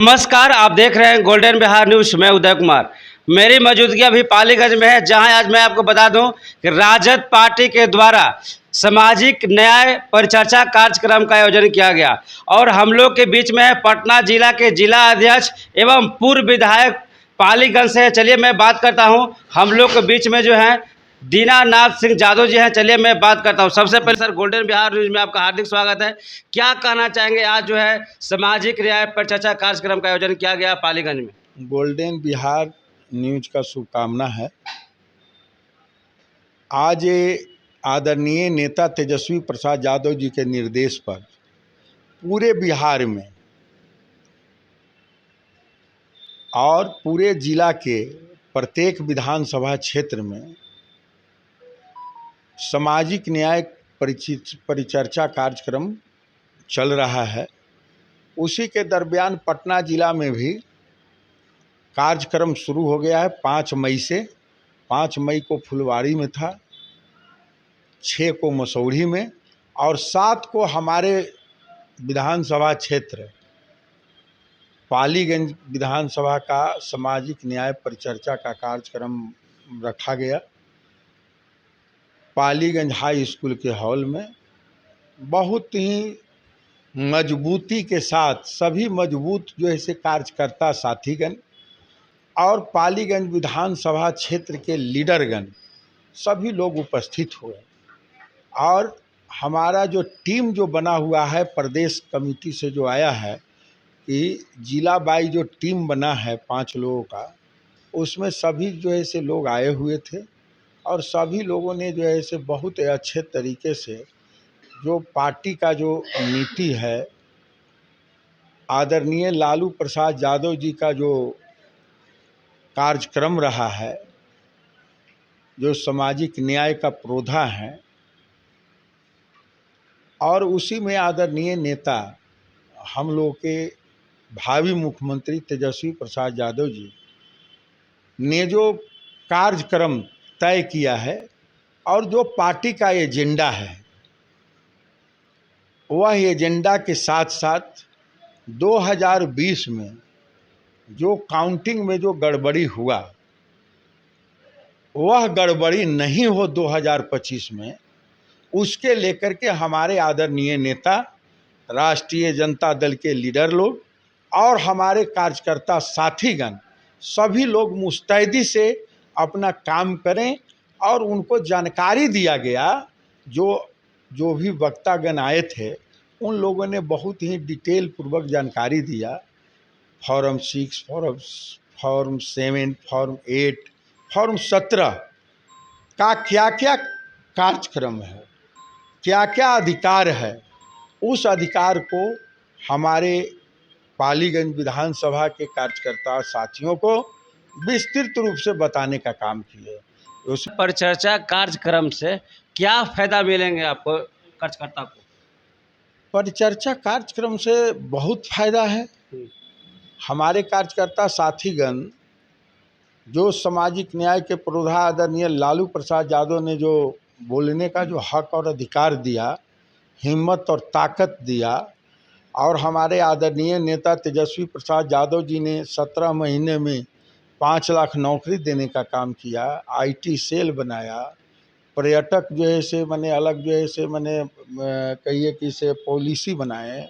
नमस्कार, आप देख रहे हैं गोल्डन बिहार न्यूज़। मैं उदय कुमार। मेरी मौजूदगी अभी पालीगंज में है, जहां आज मैं आपको बता दूं कि राजद पार्टी के द्वारा सामाजिक न्याय परिचर्चा कार्यक्रम का आयोजन किया गया और हम लोग के बीच में है पटना जिला के जिला अध्यक्ष एवं पूर्व विधायक पालीगंज से। चलिए मैं बात करता हूं, हम लोग के बीच में जो है दीनानाथ सिंह यादव जी हैं। चलिए मैं बात करता हूं। सबसे पहले सर, गोल्डन बिहार न्यूज़ में आपका हार्दिक स्वागत है। क्या कहना चाहेंगे, आज जो है सामाजिक न्याय पर चर्चा कार्यक्रम का आयोजन किया गया पालीगंज में? गोल्डन बिहार न्यूज का शुभकामना है। आज ये आदरणीय नेता तेजस्वी प्रसाद यादव जी के निर्देश पर पूरे बिहार में और पूरे जिला के प्रत्येक विधानसभा क्षेत्र में सामाजिक न्याय परिचर्चा कार्यक्रम चल रहा है। उसी के दरमियान पटना जिला में भी कार्यक्रम शुरू हो गया है 5 मई से। 5 मई को फुलवाड़ी में था, 6 को मसौढ़ी में और 7 को हमारे विधानसभा क्षेत्र पालीगंज विधानसभा का सामाजिक न्याय परिचर्चा का कार्यक्रम रखा गया। पालीगंज हाई स्कूल के हॉल में बहुत ही मजबूती के साथ सभी मजबूत जो है से कार्यकर्ता साथीगण और पालीगंज विधानसभा क्षेत्र के लीडरगण सभी लोग उपस्थित हुए और हमारा जो टीम जो बना हुआ है प्रदेश कमेटी से जो आया है कि जिला बाई जो टीम बना है 5 लोगों का, उसमें सभी जो है से लोग आए हुए थे और सभी लोगों ने जो है से बहुत अच्छे तरीके से जो पार्टी का जो नीति है, आदरणीय लालू प्रसाद यादव जी का जो कार्यक्रम रहा है, जो सामाजिक न्याय का प्रोधा है, और उसी में आदरणीय नेता हम लोग के भावी मुख्यमंत्री तेजस्वी प्रसाद यादव जी ने जो कार्यक्रम तय किया है और जो पार्टी का एजेंडा है, वह एजेंडा के साथ साथ 2020 में जो काउंटिंग में जो गड़बड़ी हुआ, वह गड़बड़ी नहीं हो 2025 में, उसके लेकर के हमारे आदरणीय नेता, राष्ट्रीय जनता दल के लीडर लोग और हमारे कार्यकर्ता साथीगण सभी लोग मुस्तैदी से अपना काम करें और उनको जानकारी दिया गया। जो भी वक्तागण आए थे उन लोगों ने बहुत ही डिटेल पूर्वक जानकारी दिया। फॉर्म 6, फॉर्म 7, फॉर्म 8, फॉर्म 17 का क्या क्या कार्यक्रम है, क्या क्या अधिकार है, उस अधिकार को हमारे पालीगंज विधानसभा के कार्यकर्ता साथियों को विस्तृत रूप से बताने का काम किए। उस परिचर्चा कार्यक्रम से क्या फायदा मिलेंगे आपको कार्यकर्ता को? परिचर्चा कार्यक्रम से बहुत फायदा है। हमारे कार्यकर्ता साथीगण जो सामाजिक न्याय के प्रोधा आदरणीय लालू प्रसाद यादव ने जो बोलने का जो हक और अधिकार दिया, हिम्मत और ताकत दिया, और हमारे आदरणीय नेता तेजस्वी प्रसाद यादव जी ने 17 महीने में 5 लाख नौकरी देने का काम किया, IT सेल बनाया, पर्यटक जो है से मैंने अलग जो है से मैंने कहिए कि से पॉलिसी बनाए।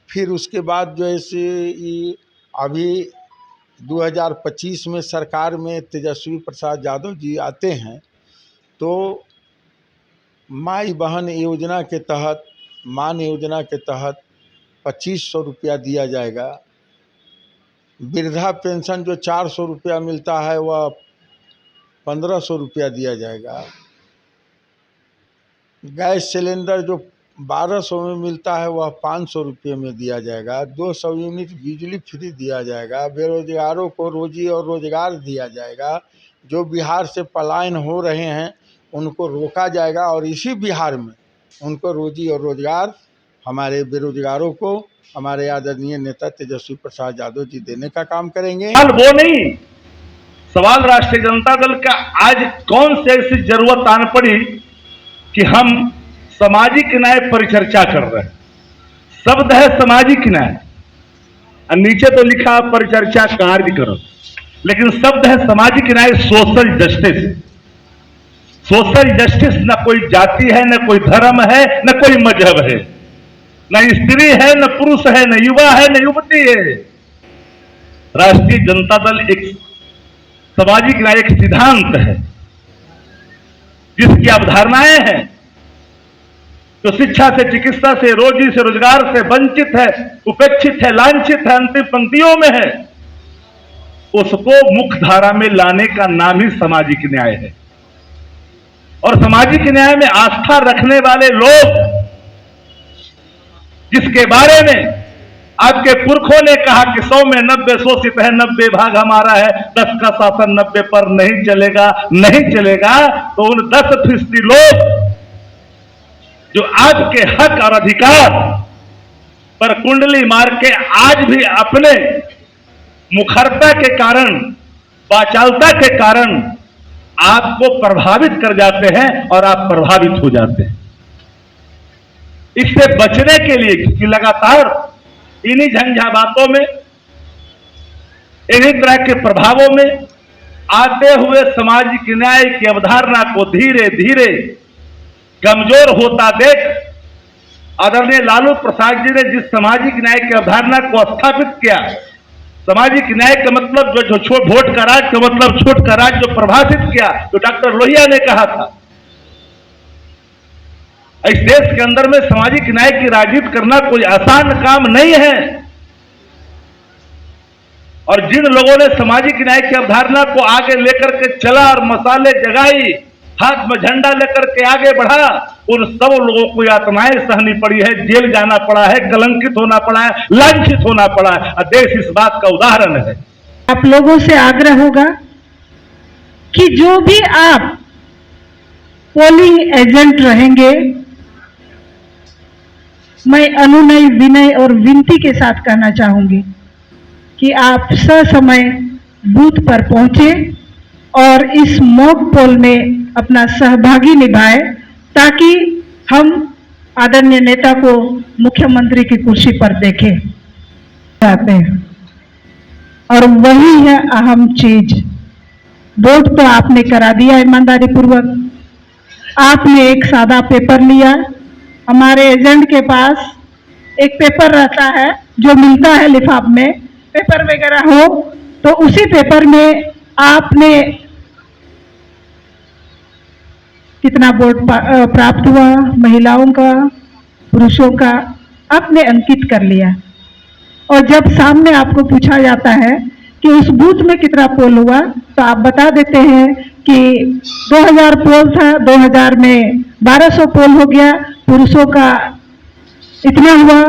फिर उसके बाद जो है से अभी 2025 में सरकार में तेजस्वी प्रसाद यादव जी आते हैं तो माई बहन योजना के तहत, मान योजना के तहत 2500 रुपया दिया जाएगा। वृद्धा पेंशन जो 400 रुपया मिलता है वह 1500 रुपया दिया जाएगा। गैस सिलेंडर जो 1200 में मिलता है वह 500 रुपये में दिया जाएगा। 200 यूनिट बिजली फ्री दिया जाएगा। बेरोजगारों को रोजी और रोजगार दिया जाएगा। जो बिहार से पलायन हो रहे हैं उनको रोका जाएगा और इसी बिहार में उनको रोजी और रोजगार हमारे बेरोजगारों को हमारे आदरणीय नेता तेजस्वी प्रसाद यादव जी देने का काम करेंगे। सवाल वो नहीं, सवाल राष्ट्रीय जनता दल का आज कौन से ऐसी जरूरत आन पड़ी कि हम सामाजिक न्याय परिचर्चा कर रहे हैं। शब्द है सामाजिक न्याय। और नीचे तो लिखा परिचर्चा कार्यक्रम, लेकिन शब्द है सामाजिक न्याय, सोशल जस्टिस। सोशल जस्टिस न कोई जाति है, न कोई धर्म है, न कोई मजहब है, न स्त्री है, न पुरुष है, न युवा है, न युवती है। राष्ट्रीय जनता दल एक सामाजिक न्याय एक सिद्धांत है जिसकी अवधारणाएं हैं। जो शिक्षा से, चिकित्सा से, रोजी से, रोजगार से वंचित है, उपेक्षित है, लांछित है, अंतिम पंक्तियों में है, उसको मुख्य धारा में लाने का नाम ही सामाजिक न्याय है। और सामाजिक न्याय में आस्था रखने वाले लोग, जिसके बारे में आपके पुरखों ने कहा कि 100 में 90 शोषित है, 90 भाग हमारा है, 10 का शासन 90 पर नहीं चलेगा, नहीं चलेगा, तो उन 10% लोग जो आपके हक और अधिकार पर कुंडली मार के आज भी अपने मुखरता के कारण, वाचालता के कारण आपको प्रभावित कर जाते हैं और आप प्रभावित हो जाते हैं। इससे बचने के लिए, क्योंकि लगातार इन्हीं झंझावातों में, इन्हीं तरह के प्रभावों में आते हुए सामाजिक न्याय की अवधारणा को धीरे धीरे कमजोर होता देख आदरणीय लालू प्रसाद जी ने जिस सामाजिक न्याय की अवधारणा को स्थापित किया, सामाजिक न्याय का मतलब जो वोट का राज का मतलब छूट का राज जो परिभाषित किया, जो डॉक्टर लोहिया ने कहा था, इस देश के अंदर में सामाजिक न्याय की राजनीति करना कोई आसान काम नहीं है। और जिन लोगों ने सामाजिक न्याय की अवधारणा को आगे लेकर के चला और मसाले जगाई, हाथ में झंडा लेकर के आगे बढ़ा, उन सब लोगों को यातनाएं सहनी पड़ी है, जेल जाना पड़ा है, कलंकित होना पड़ा है, लांछित होना पड़ा है, और देश इस बात का उदाहरण है। आप लोगों से आग्रह होगा कि जो भी आप पोलिंग एजेंट रहेंगे, मैं अनुनय, विनय और विनती के साथ कहना चाहूंगी कि आप ससमय बूथ पर पहुंचे और इस मॉक पोल में अपना सहभागी निभाए, ताकि हम आदरणीय नेता को मुख्यमंत्री की कुर्सी पर देखें जाते हैं। और वही है अहम चीज। वोट तो आपने करा दिया ईमानदारी पूर्वक, आपने एक सादा पेपर लिया। हमारे एजेंट के पास एक पेपर रहता है जो मिलता है लिफाफ में, पेपर वगैरह हो तो उसी पेपर में आपने कितना वोट प्राप्त हुआ, महिलाओं का, पुरुषों का, आपने अंकित कर लिया। और जब सामने आपको पूछा जाता है कि उस बूथ में कितना पोल हुआ, तो आप बता देते हैं कि 2000 पोल था, 2000 में 1200 पोल हो गया, पुरुषों का इतना हुआ,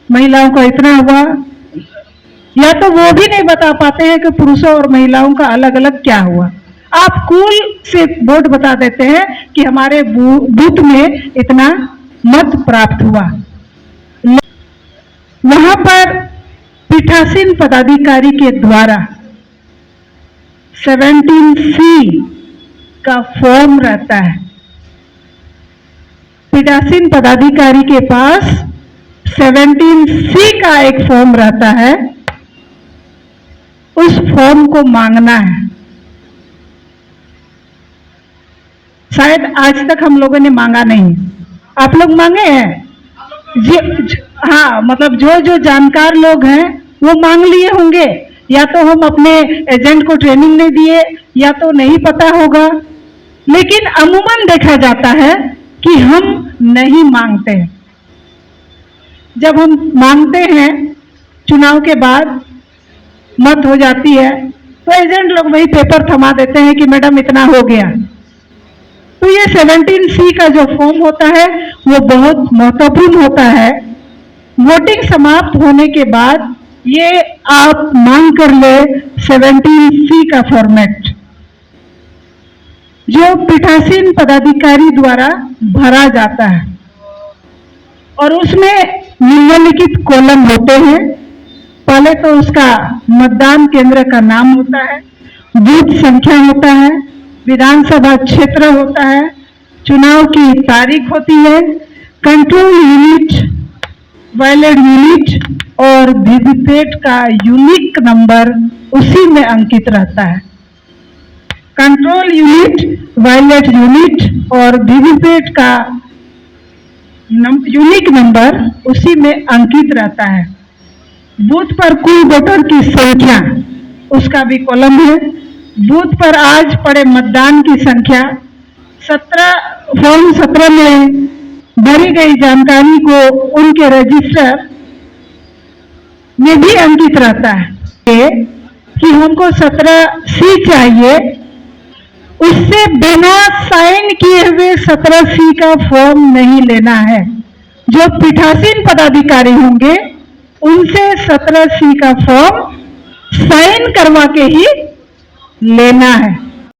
महिलाओं का इतना हुआ। या तो वो भी नहीं बता पाते हैं कि पुरुषों और महिलाओं का अलग अलग क्या हुआ। आप कुल से वोट बता देते हैं कि हमारे बूथ में इतना मत प्राप्त हुआ। वहां पर पीठासीन पदाधिकारी के द्वारा 17C का फॉर्म रहता है। पीठासीन पदाधिकारी के पास 17C का एक फॉर्म रहता है, उस फॉर्म को मांगना है। शायद आज तक हम लोगों ने मांगा नहीं, आप लोग मांगे हैं? हाँ, मतलब जो जानकार लोग हैं वो मांग लिए होंगे, या तो हम अपने एजेंट को ट्रेनिंग नहीं दिए, या तो नहीं पता होगा। लेकिन अमूमन देखा जाता है कि हम नहीं मांगते। जब हम मांगते हैं चुनाव के बाद, मत हो जाती है, तो एजेंट लोग वही पेपर थमा देते हैं कि मैडम इतना हो गया। तो ये 17C का जो फॉर्म होता है वो बहुत महत्वपूर्ण होता है। वोटिंग समाप्त होने के बाद ये आप मांग कर ले 17C का फॉर्मेट, जो पीठासीन पदाधिकारी द्वारा भरा जाता है। और उसमें निम्नलिखित कॉलम होते हैं। पहले तो उसका मतदान केंद्र का नाम होता है, बूथ संख्या होता है, विधानसभा क्षेत्र होता है, चुनाव की तारीख होती है, कंट्रोल यूनिट, वैलिड यूनिट, और वीवीपैट का यूनिक नंबर उसी में अंकित रहता है। कंट्रोल यूनिट, वायलेट यूनिट और वीवीपैट का यूनिक नंबर उसी में अंकित रहता है। बूथ पर कुल वोटर की संख्या उसका भी कॉलम है। बूथ पर आज पड़े मतदान की संख्या फॉर्म 17 में भरी गई जानकारी को उनके रजिस्टर में भी अंकित रहता है कि हमको 17C चाहिए। उससे बिना साइन किए हुए 17C का फॉर्म नहीं लेना है। जो पीठासीन पदाधिकारी होंगे उनसे 17C का फॉर्म साइन करवा के ही लेना है।